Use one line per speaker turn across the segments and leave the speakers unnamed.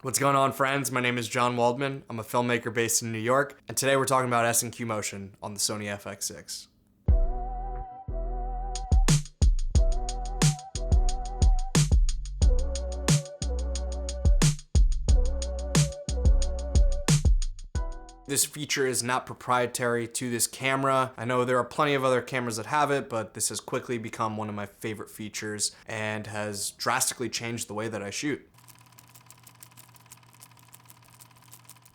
What's going on, friends? My name is John Waldman. I'm a filmmaker based in New York, and today we're talking about S&Q Motion on the Sony Fx6. This feature is not proprietary to this camera. I know there are plenty of other cameras that have it, but this has quickly become one of my favorite features and has drastically changed the way that I shoot.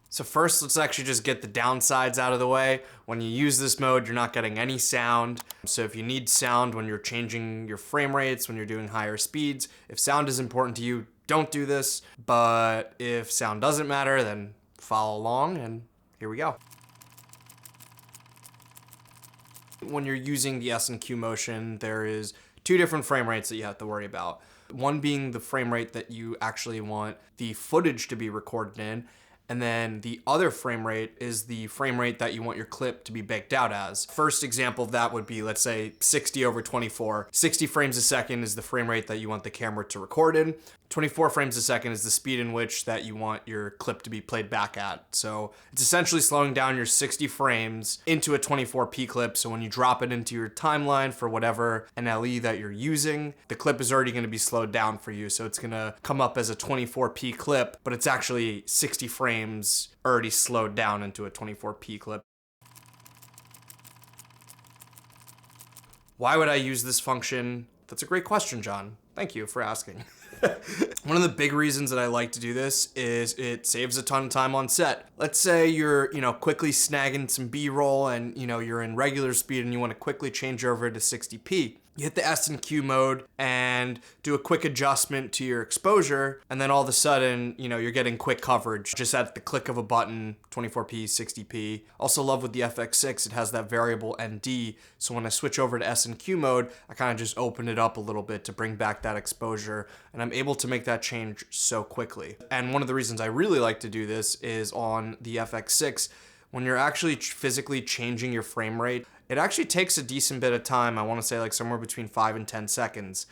So first, let's actually just get the downsides out of the way. When you use this mode, you're not getting any sound. So if you need sound when you're changing your frame rates, when you're doing higher speeds, if sound is important to you, don't do this. But if sound doesn't matter, then follow along, and here we go. When you're using the S&Q Motion, there is two different frame rates that you have to worry about. One being the frame rate that you actually want the footage to be recorded in, and then the other frame rate is the frame rate that you want your clip to be baked out as. First example of that would be, let's say, 60/24. 60 frames a second is the frame rate that you want the camera to record in. 24 frames a second is the speed in which that you want your clip to be played back at. So it's essentially slowing down your 60 frames into a 24p clip. So when you drop it into your timeline for whatever NLE that you're using, the clip is already going to be slowed down for you. So it's going to come up as a 24p clip, but it's actually 60 frames already slowed down into a 24p clip. Why would I use this function? That's a great question, John. Thank you for asking. One of the big reasons that I like to do this is it saves a ton of time on set. Let's say you're, quickly snagging some B-roll and, you're in regular speed and you want to quickly change over to 60p. You hit the S&Q mode and do a quick adjustment to your exposure, and then all of a sudden, you're getting quick coverage just at the click of a button, 24p, 60p. Also love with the FX6, it has that variable ND, so when I switch over to S&Q mode, I kind of just open it up a little bit to bring back that exposure, and I'm able to make that change so quickly. And one of the reasons I really like to do this is on the FX6, when you're actually physically changing your frame rate, it actually takes a decent bit of time. I want to say like somewhere between 5 and 10 seconds.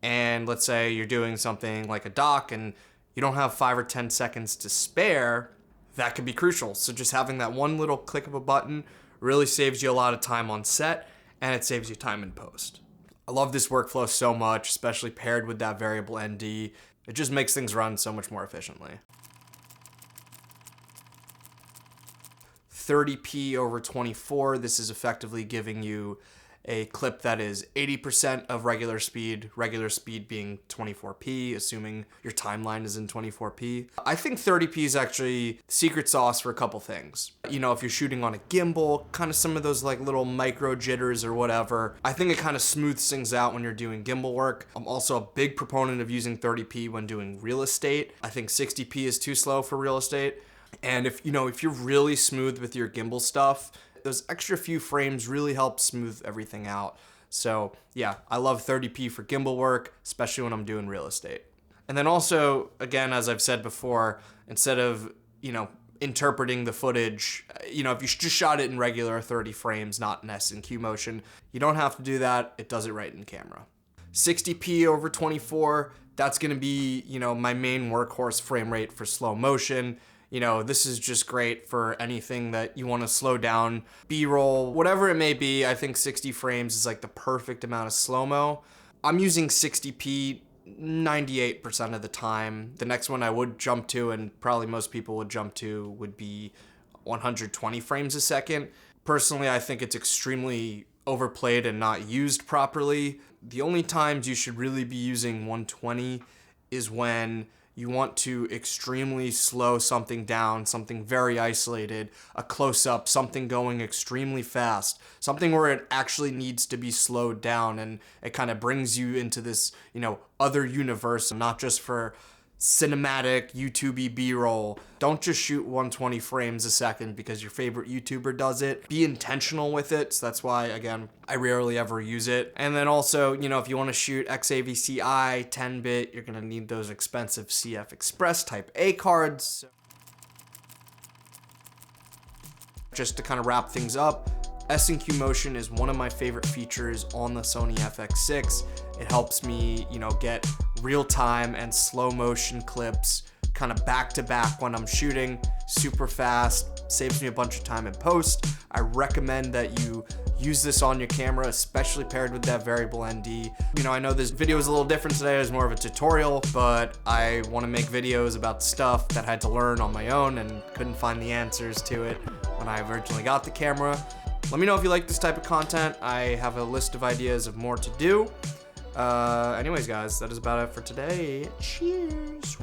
And let's say you're doing something like a doc and you don't have 5 or 10 seconds to spare, that could be crucial. So just having that one little click of a button really saves you a lot of time on set, and it saves you time in post. I love this workflow so much, especially paired with that variable ND. It just makes things run so much more efficiently. 30p/24, this is effectively giving you a clip that is 80% of regular speed being 24p, assuming your timeline is in 24p. I think 30p is actually the secret sauce for a couple things. If you're shooting on a gimbal, kind of some of those like little micro jitters or whatever, I think it kind of smooths things out when you're doing gimbal work. I'm also a big proponent of using 30p when doing real estate. I think 60p is too slow for real estate. And if you're really smooth with your gimbal stuff, those extra few frames really help smooth everything out. So yeah, I love 30p for gimbal work, especially when I'm doing real estate. And then also, again, as I've said before, instead of, interpreting the footage, if you just shot it in regular 30 frames, not in S&Q Motion, you don't have to do that. It does it right in camera. 60p/24, that's gonna be, my main workhorse frame rate for slow motion. This is just great for anything that you want to slow down, B-roll, whatever it may be. I think 60 frames is like the perfect amount of slow-mo. I'm using 60p 98% of the time. The next one I would jump to, and probably most people would jump to, would be 120 frames a second. Personally, I think it's extremely overplayed and not used properly. The only times you should really be using 120 is when you want to extremely slow something down, something very isolated, a close-up, something going extremely fast, something where it actually needs to be slowed down, and it kind of brings you into this, other universe, not just for cinematic YouTube B-roll. Don't just shoot 120 frames a second because your favorite YouTuber does it. Be intentional with it. So that's why, again, I rarely ever use it. And then also, if you want to shoot XAVCI 10-bit, you're going to need those expensive CF Express Type A cards. Just to kind of wrap things up, S&Q Motion is one of my favorite features on the Sony Fx6. It helps me, get real-time and slow motion clips kind of back to back when I'm shooting, super fast, saves me a bunch of time in post. I recommend that you use this on your camera, especially paired with that variable ND. You know, I know this video is a little different today, it's more of a tutorial, but I want to make videos about stuff that I had to learn on my own and couldn't find the answers to it when I originally got the camera. Let me know if you like this type of content. I have a list of ideas of more to do. Anyways, guys, that is about it for today. Cheers.